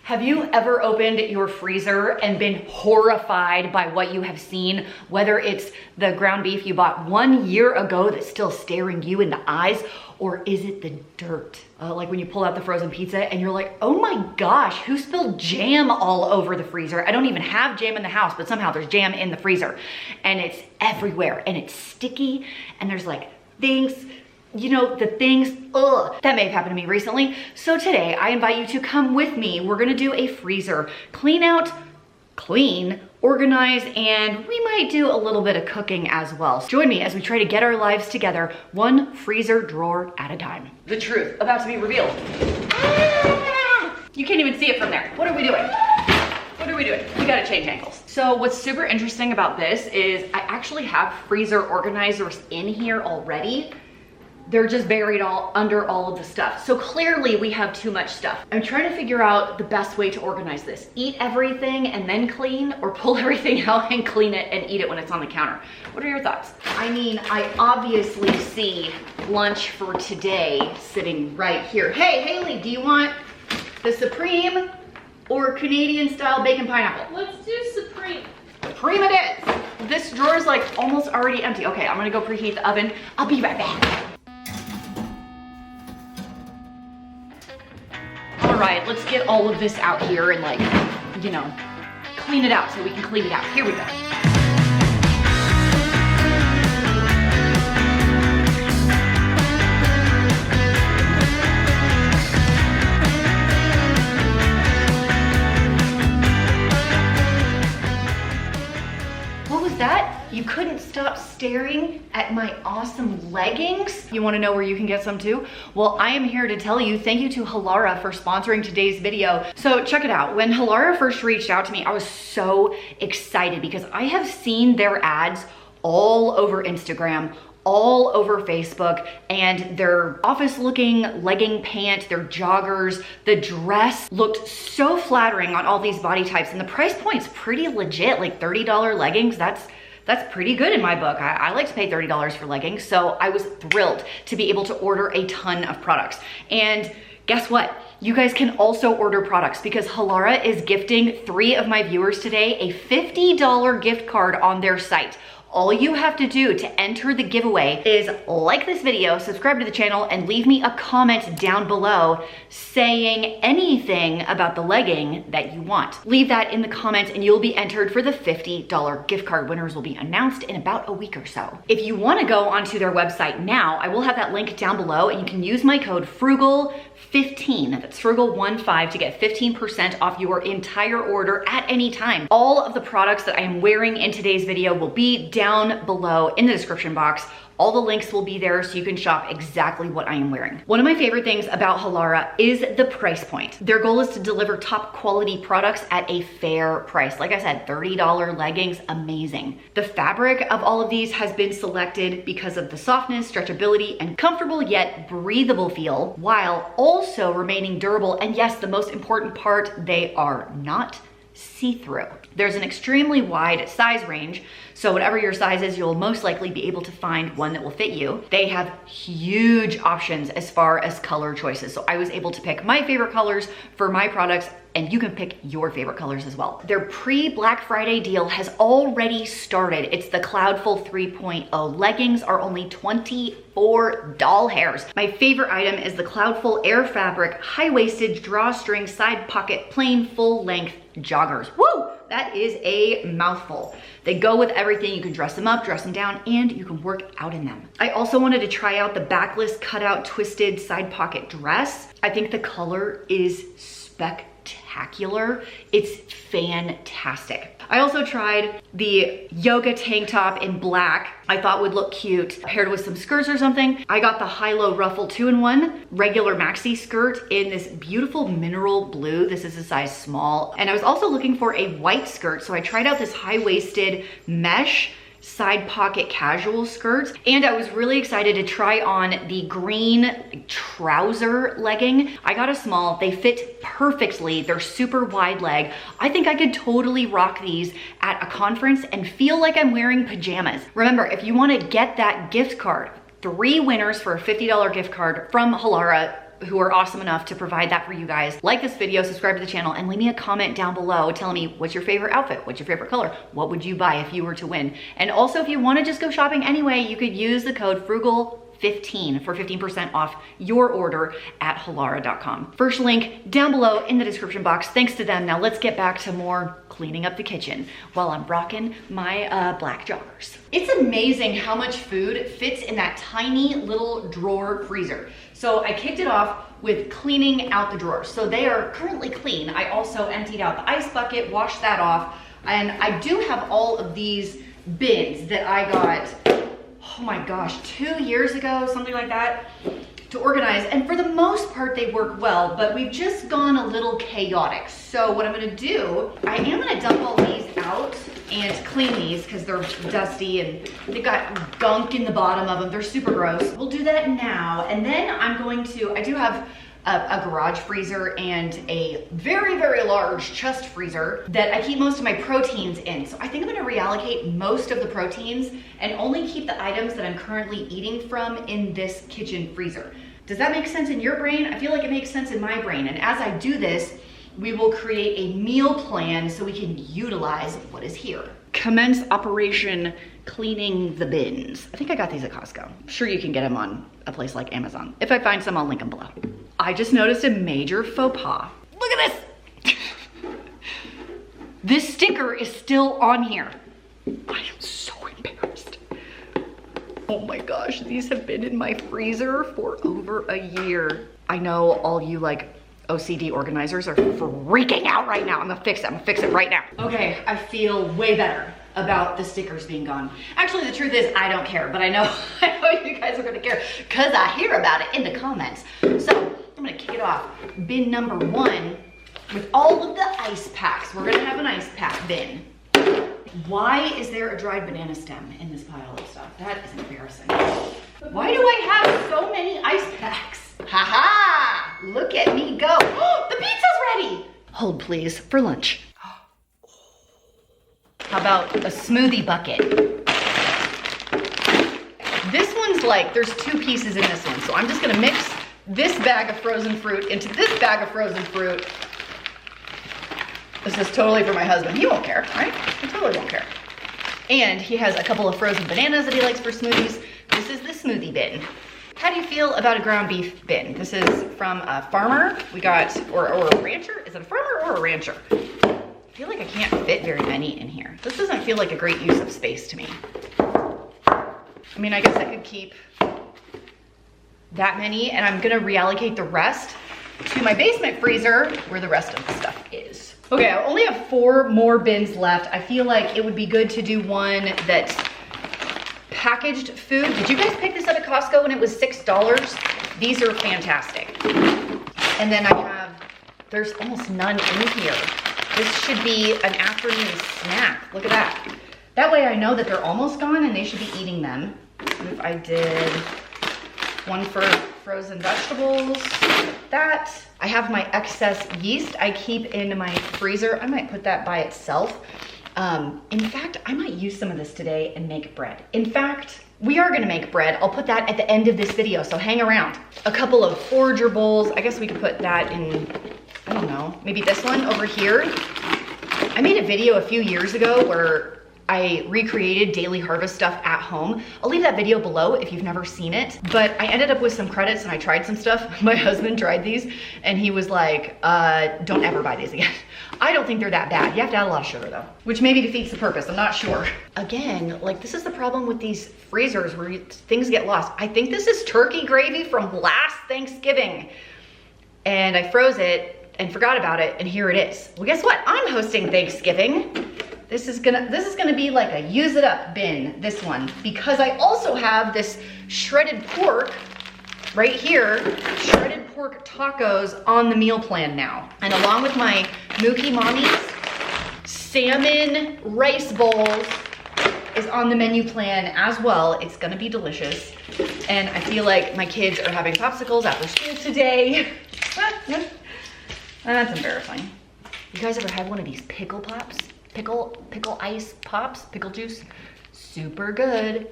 Have you ever opened your freezer and been horrified by what you have seen? Whether it's the ground beef you bought 1 year ago that's still staring you in the eyes, or is it the dirt? Like when you pull out the frozen pizza and you're like, oh my gosh, who spilled jam all over the freezer? I don't even have jam in the house, but somehow there's jam in the freezer and it's everywhere and it's sticky and there's like things, you know, the things, that may have happened to me recently. So today I invite you to come with me. We're gonna do a freezer clean out, clean, organize, and we might do a little bit of cooking as well. So join me as we try to get our lives together, one freezer drawer at a time. The truth about to be revealed. You can't even see it from there. What are we doing? What are we doing? We gotta change angles. So what's super interesting about this is I actually have freezer organizers in here already. They're just buried all under all of the stuff. So clearly we have too much stuff. I'm trying to figure out the best way to organize this. Eat everything and then clean, or pull everything out and clean it and eat it when it's on the counter. What are your thoughts? I mean, I obviously see lunch for today sitting right here. Hey, Haley, do you want the Supreme or Canadian style bacon pineapple? Let's do Supreme. Supreme it is. This drawer is like almost already empty. Okay, I'm gonna go preheat the oven. I'll be right back. All right, let's get all of this out here and like, you know, clean it out so we can clean it out. Here we go. What was that? You couldn't stop staring at my awesome leggings? You wanna know where you can get some too? Well, I am here to tell you, thank you to Halara for sponsoring today's video. So check it out. When Halara first reached out to me, I was so excited because I have seen their ads all over Instagram, all over Facebook, and their office looking legging pant, their joggers, the dress looked so flattering on all these body types, and the price point's pretty legit, like $30 leggings. That's pretty good in my book. I like to pay $30 for leggings, so I was thrilled to be able to order a ton of products. And guess what? You guys can also order products because Halara is gifting 3 of my viewers today a $50 gift card on their site. All you have to do to enter the giveaway is like this video, subscribe to the channel, and leave me a comment down below saying anything about the legging that you want. Leave that in the comments and you'll be entered for the $50 gift card. Winners will be announced in about a week or so. If you want to go onto their website now, I will have that link down below and you can use my code FRUGAL15, that's FRUGAL15, to get 15% off your entire order at any time. All of the products that I am wearing in today's video will be down below in the description box. All the links will be there so you can shop exactly what I am wearing. One of my favorite things about Halara is the price point. Their goal is to deliver top quality products at a fair price. Like I said, $30 leggings, amazing. The fabric of all of these has been selected because of the softness, stretchability, and comfortable yet breathable feel, while also remaining durable. And yes, the most important part, they are not see-through. There's an extremely wide size range, so whatever your size is, you'll most likely be able to find one that will fit you. They have huge options as far as color choices, so I was able to pick my favorite colors for my products, and you can pick your favorite colors as well. Their pre-Black Friday deal has already started. It's the Cloudful 3.0. Leggings are only 24 doll hairs. My favorite item is the Cloudful Air Fabric high-waisted drawstring side pocket plain full-length joggers. Woo! That is a mouthful. They go with everything. You can dress them up, dress them down, and you can work out in them. I also wanted to try out the Backless cutout twisted side pocket dress. I think the color is spectacular. It's fantastic. I also tried the yoga tank top in black. I thought would look cute paired with some skirts or something. I got the high-low Ruffle 2-in-1 regular maxi skirt in this beautiful mineral blue. This is a size small. And I was also looking for a white skirt, so I tried out this high-waisted mesh side pocket casual skirts, and I was really excited to try on the green trouser legging. I got a small. They fit perfectly. They're super wide leg. I think I could totally rock these at a conference and feel like I'm wearing pajamas. Remember, if you want to get that gift card, 3 winners for a $50 gift card from Halara who are awesome enough to provide that for you guys. Like this video, subscribe to the channel, and leave me a comment down below telling me what's your favorite outfit, what's your favorite color, what would you buy if you were to win. And also, if you want to just go shopping anyway, you could use the code FRUGAL15 for 15% off your order at Halara.com. First link down below in the description box. Thanks to them. Now let's get back to more cleaning up the kitchen while I'm rocking my black joggers. It's amazing how much food fits in that tiny little drawer freezer. So I kicked it off with cleaning out the drawers. So they are currently clean. I also emptied out the ice bucket, washed that off, and I do have all of these bins that I got, oh my gosh, 2 years ago, something like that, to organize. And for the most part, they work well, but we've just gone a little chaotic. So what I'm gonna do, I am gonna dump all these out and clean these because they're dusty and they've got gunk in the bottom of them. They're super gross. We'll do that now. And then I'm going to, I do have a garage freezer and a very, very large chest freezer that I keep most of my proteins in. So I think I'm gonna reallocate most of the proteins and only keep the items that I'm currently eating from in this kitchen freezer. Does that make sense in your brain? I feel like it makes sense in my brain. And as I do this, we will create a meal plan so we can utilize what is here. Commence operation cleaning the bins. I think I got these at Costco. I'm sure you can get them on a place like Amazon. If I find some, I'll link them below. I just noticed a major faux pas. Look at this. This sticker is still on here. I am so embarrassed. Oh my gosh, these have been in my freezer for over a year. I know all you like OCD organizers are freaking out right now. I'm gonna fix it, right now. Okay, I feel way better about the stickers being gone. Actually, the truth is I don't care, but I know you guys are gonna care because I hear about it in the comments. So I'm gonna kick it off. Bin number 1 with all of the ice packs. We're gonna have an ice pack bin. Why is there a dried banana stem in this pile of stuff? That is embarrassing. Why do I have so many ice packs? Haha, look at me go. Oh, the pizza's ready. Hold please for lunch. How about a smoothie bucket? This one's like, there's 2 pieces in this one. So I'm just gonna mix this bag of frozen fruit into this bag of frozen fruit. This is totally for my husband. He won't care, right? He totally won't care. And he has a couple of frozen bananas that he likes for smoothies. This is the smoothie bin. How do you feel about a ground beef bin? This is from a farmer. We got, or a rancher. Is it a farmer or a rancher? I feel like I can't fit very many in here. This doesn't feel like a great use of space to me. I mean, I guess I could keep that many and I'm gonna reallocate the rest to my basement freezer where the rest of the stuff is. Okay, I only have 4 more bins left. I feel like it would be good to do one that's packaged food. Did you guys pick this up at Costco when it was $6? These are fantastic. And then I have, there's almost none in here. This should be an afternoon snack. Look at that. That way I know that they're almost gone and they should be eating them. What if I did one for frozen vegetables, that. I have my excess yeast I keep in my freezer. I might put that by itself. In fact, I might use some of this today and make bread. In fact, we are gonna make bread. I'll put that at the end of this video, so hang around. A couple of forager bowls. I guess we could put that in, I don't know, maybe this one over here. I made a video a few years ago where I recreated daily harvest stuff at home. I'll leave that video below if you've never seen it, but I ended up with some credits and I tried some stuff. My husband tried these and he was like, don't ever buy these again. I don't think they're that bad. You have to add a lot of sugar though, which maybe defeats the purpose, I'm not sure. Again, like this is the problem with these freezers where things get lost. I think this is turkey gravy from last Thanksgiving and I froze it and forgot about it and here it is. Well, guess what? I'm hosting Thanksgiving. This is gonna be like a use it up bin, this one, because I also have this shredded pork right here, shredded pork tacos on the meal plan now. And along with my Mookie Mommy's salmon rice bowls is on the menu plan as well. It's gonna be delicious. And I feel like my kids are having popsicles after school today. That's embarrassing. You guys ever had one of these pickle pops? Pickle ice pops, pickle juice, super good.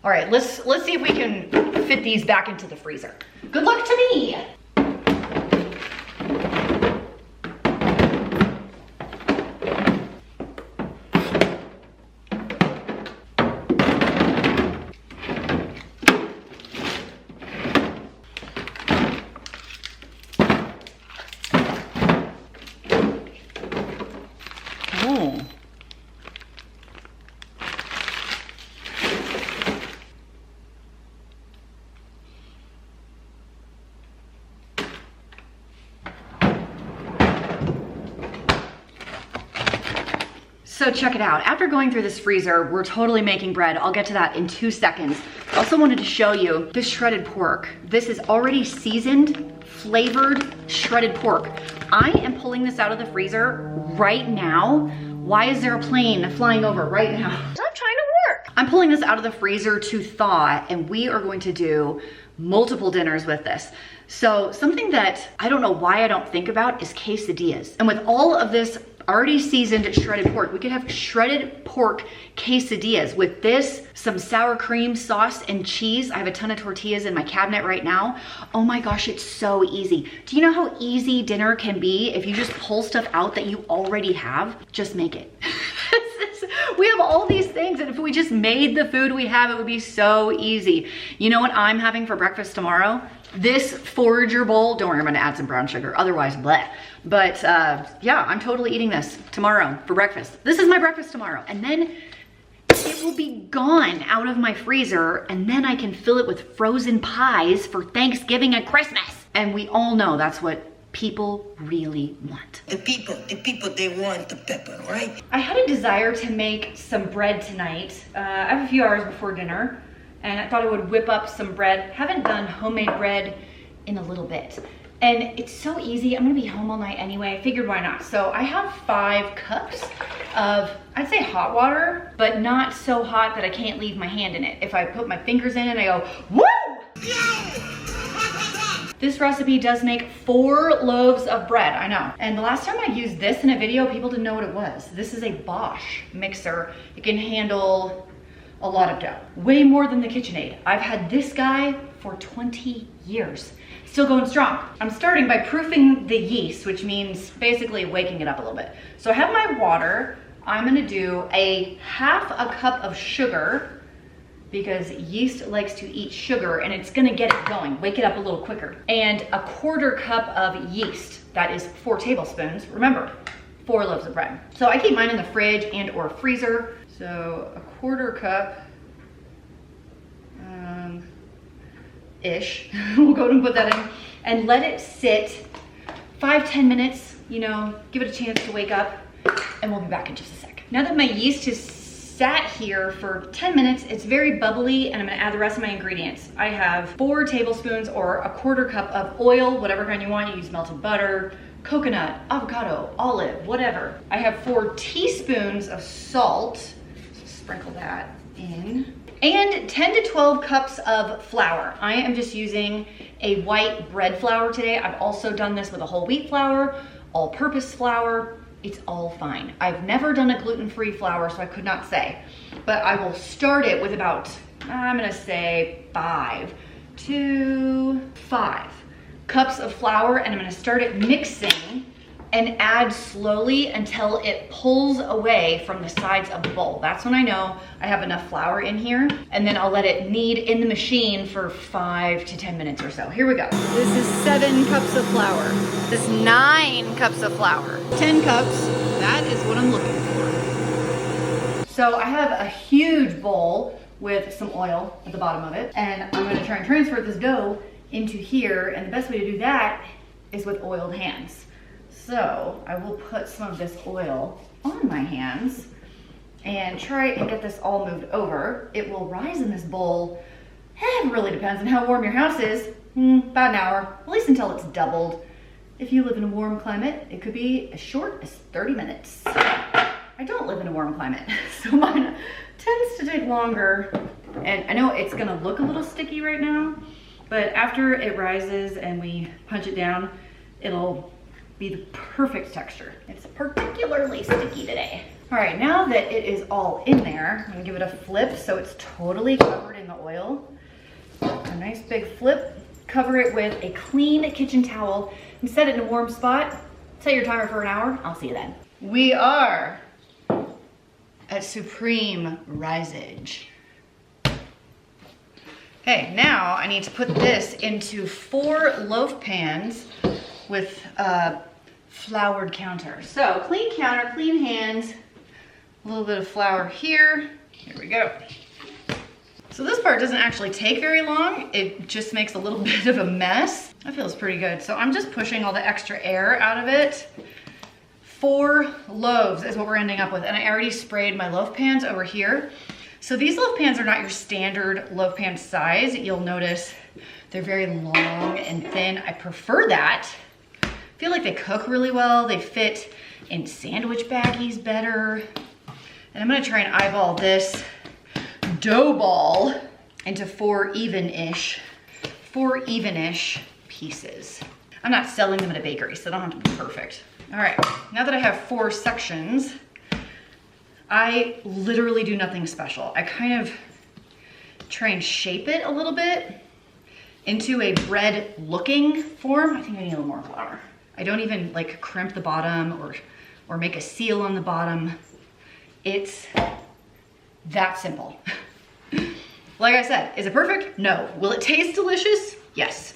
All right, let's see if we can fit these back into the freezer. Good luck to me. Oh. So check it out. After going through this freezer, we're totally making bread. I'll get to that in 2 seconds. I also wanted to show you this shredded pork. This is already seasoned, flavored, shredded pork. I am pulling this out of the freezer right now. Why is there a plane flying over right now? I'm trying to work. I'm pulling this out of the freezer to thaw, and we are going to do multiple dinners with this. So something that I don't know why I don't think about is quesadillas. And with all of this already seasoned shredded pork, we could have shredded pork quesadillas with this, some sour cream sauce and cheese. I have a ton of tortillas in my cabinet right now. Oh my gosh, it's so easy. Do you know how easy dinner can be if you just pull stuff out that you already have? Just make it. We have all these things, and if we just made the food we have, it would be so easy. You know what I'm having for breakfast tomorrow? This forager bowl. Don't worry, I'm gonna add some brown sugar, otherwise bleh. But yeah, I'm totally eating this tomorrow for breakfast. This is my breakfast tomorrow. And then it will be gone out of my freezer, and then I can fill it with frozen pies for Thanksgiving and Christmas. And we all know that's what people really want. The people, they want the pepper, right? I had a desire to make some bread tonight. I have a few hours before dinner, and I thought I would whip up some bread. Haven't done homemade bread in a little bit. And it's so easy. I'm gonna be home all night anyway. I figured why not? So I have 5 cups of, I'd say hot water, but not so hot that I can't leave my hand in it. If I put my fingers in it, I go, woo! This recipe does make 4 loaves of bread, I know. And the last time I used this in a video, people didn't know what it was. This is a Bosch mixer. It can handle a lot of dough. Way more than the KitchenAid. I've had this guy for 20 years. Still going strong. I'm starting by proofing the yeast, which means basically waking it up a little bit. So I have my water. I'm gonna do a ½ a cup of sugar, because yeast likes to eat sugar, and it's gonna get it going, wake it up a little quicker. And a ¼ cup of yeast, that is 4 tablespoons. Remember, 4 loaves of bread. So I keep mine in the fridge and or freezer. So a ¼ cup, ish. We'll go and put that in and let it sit 5-10 minutes, you know, give it a chance to wake up, and we'll be back in just a sec. Now that my yeast has sat here for 10 minutes, it's very bubbly, and I'm gonna add the rest of my ingredients. I have 4 tablespoons or a ¼ cup of oil, whatever kind you want. You use melted butter, coconut, avocado, olive, whatever. I have 4 teaspoons of salt, so sprinkle that in. And 10 to 12 cups of flour. I am just using a white bread flour today. I've also done this with a whole wheat flour, all-purpose flour. It's all fine. I've never done a gluten-free flour, so I could not say. But I will start it with about, I'm gonna say 5 cups of flour, and I'm gonna start it mixing and add slowly until it pulls away from the sides of the bowl. That's when I know I have enough flour in here, and then I'll let it knead in the machine for 5 to 10 minutes or so. Here we go. This is 7 cups of flour. This is 9 cups of flour. 10 cups, that is what I'm looking for. So I have a huge bowl with some oil at the bottom of it, and I'm gonna try and transfer this dough into here, and the best way to do that is with oiled hands. So I will put some of this oil on my hands and try and get this all moved over. It will rise in this bowl. It really depends on how warm your house is. About an hour, at least until it's doubled. If you live in a warm climate, it could be as short as 30 minutes. I don't live in a warm climate, so mine tends to take longer. And I know it's gonna look a little sticky right now, but after it rises and we punch it down, it'll be the perfect texture. It's particularly sticky today. All right, now that it is all in there, I'm gonna give it a flip so it's totally covered in the oil. A nice big flip. Cover it with a clean kitchen towel and set it in a warm spot. Set your timer for an hour. I'll see you then. We are at supreme risage. Okay, now I need to put this into 4 loaf pans with a floured counter. So clean counter, clean hands, a little bit of flour here. Here we go. So this part doesn't actually take very long. It just makes a little bit of a mess. That feels pretty good. So I'm just pushing all the extra air out of it. 4 loaves is what we're ending up with. And I already sprayed my loaf pans over here. So these loaf pans are not your standard loaf pan size. You'll notice they're very long and thin. I prefer that. I feel like they cook really well. They fit in sandwich baggies better. And I'm gonna try and eyeball this dough ball into 4 even-ish pieces. I'm not selling them at a bakery, so they don't have to be perfect. All right, now that I have 4 sections, I literally do nothing special. I kind of try and shape it a little bit into a bread-looking form. I think I need a little more flour. I don't even like crimp the bottom or make a seal on the bottom. It's that simple. Like I said, is it perfect? No. Will it taste delicious? Yes.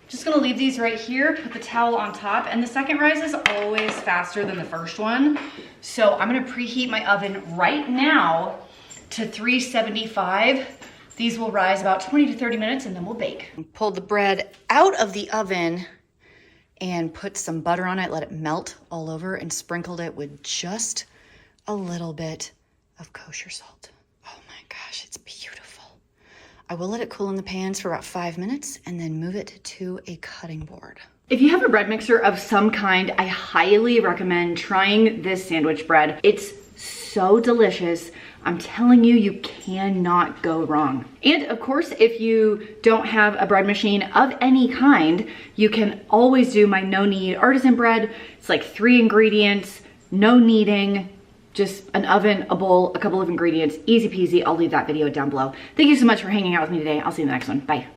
Just gonna leave these right here, put the towel on top, and the second rise is always faster than the first one. So I'm gonna preheat my oven right now to 375. These will rise about 20 to 30 minutes and then we'll bake. Pull the bread out of the oven and put some butter on it, let it melt all over, and sprinkled it with just a little bit of kosher salt. Oh my gosh, it's beautiful. I will let it cool in the pans for about 5 minutes and then move it to a cutting board. If you have a bread mixer of some kind, I highly recommend trying this sandwich bread. It's so delicious. I'm telling you, you cannot go wrong. And of course, if you don't have a bread machine of any kind, you can always do my no knead artisan bread. It's like 3 ingredients, no kneading, just an oven, a bowl, a couple of ingredients, easy peasy. I'll leave that video down below. Thank you so much for hanging out with me today. I'll see you in the next one. Bye.